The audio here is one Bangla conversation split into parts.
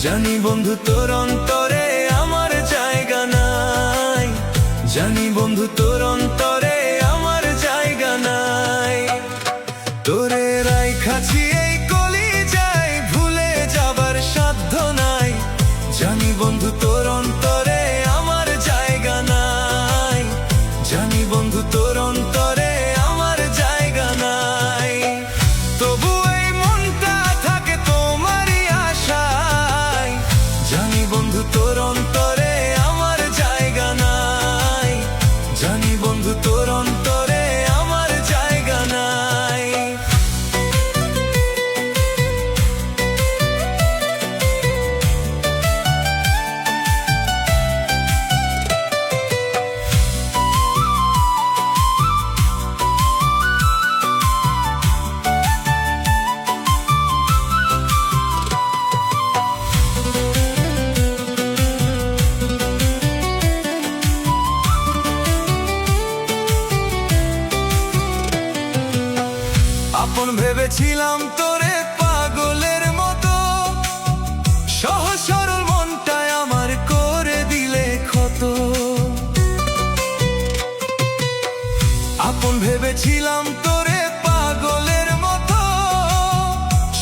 জানি বন্ধু তোর অন্তরে আমার জায়গা নাই, জানি বন্ধু তোর অন্তরে আমার জায়গা নাই। তোরে রাইখাছি এই কলিজায়, ভুলে যাবার সাধ্য নাই। জানি বন্ধু তোর অন্তরে আমার জায়গা নাই, জানি বন্ধু তোর অন্তরে আমার জায়গা নাই। তবু এই মনটা থাকে তোমারই আশায়, জানি বন্ধু তোর অন্তরে আমার জায়গা নাই, জানি বন্ধু তোর অন্তরে আমার জায়গা নাই। আপন ভেবেছিলাম তোরে পাগলের মতো, সহজ সরল মনটায় আমার করে দিলে ক্ষত। আপন ভেবেছিলাম তোরে পাগলের মতো,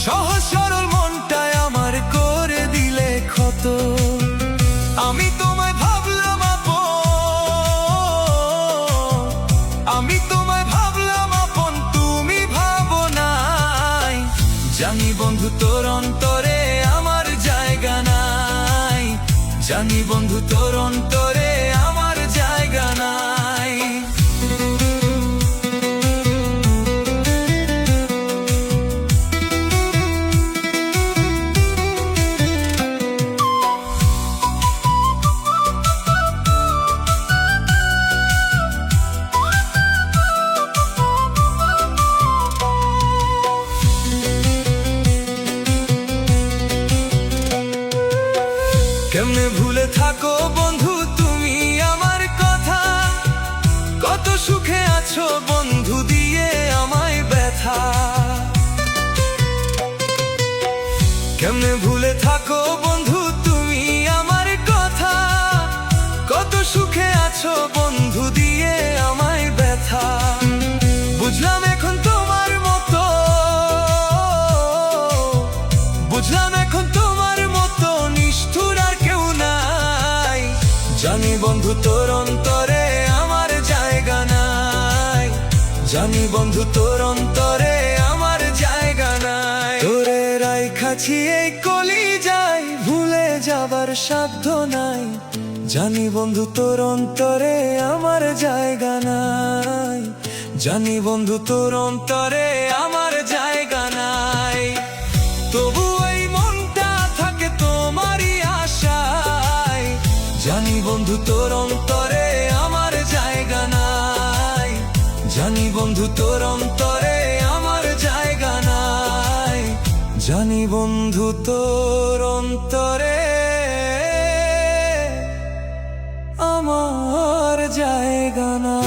সহজ সরল মনটায় আমার করে দিলে ক্ষত। আমি তোমায় ভাবলাম আপন, আমি তোমায় ভাবলাম আপন, তুমি ভাবো নাই। জানি বন্ধু তোর অন্তরে আমার জায়গা নাই, জানি বন্ধু তোর অন্তরে আমার জায়গা নাই। কেমনে ভুলে থাকো বন্ধু তুমি আমার কথা, কত সুখে আছো বন্ধু দিয়ে আমায় ব্যথা। কেমনে ভুলে থাকো বন্ধু তুমি আমার কথা, কত সুখে আছো বন্ধু দিয়ে আমায় ব্যথা। বুঝলাম এখন তোমার মতো, বুঝলাম এখন তোমার মতো নিষ্ঠুর আর কেউ নাই। জানি বন্ধু তোর অন্তরে আমার জায়গা নাই, জানি বন্ধু তোর অন্তরে আমার জায়গা নাই। তোরে রাইখাছি এই কলিজায়, ভুলে যাবার সাধ্য নাই। জানি বন্ধু তোর অন্তরে আমার জায়গা নাই, জানি বন্ধু তোর অন্তরে আমার জায়গা নাই। তবু এই মনটা থাকে তোমারই আশায়, জানি বন্ধু তোর অন্তরে আমার জায়গা নাই, জানি বন্ধু তোর অন্তরে আমার জায়গা নাই, জানি বন্ধু তোর অন্তরে আমার জায়গা নাই।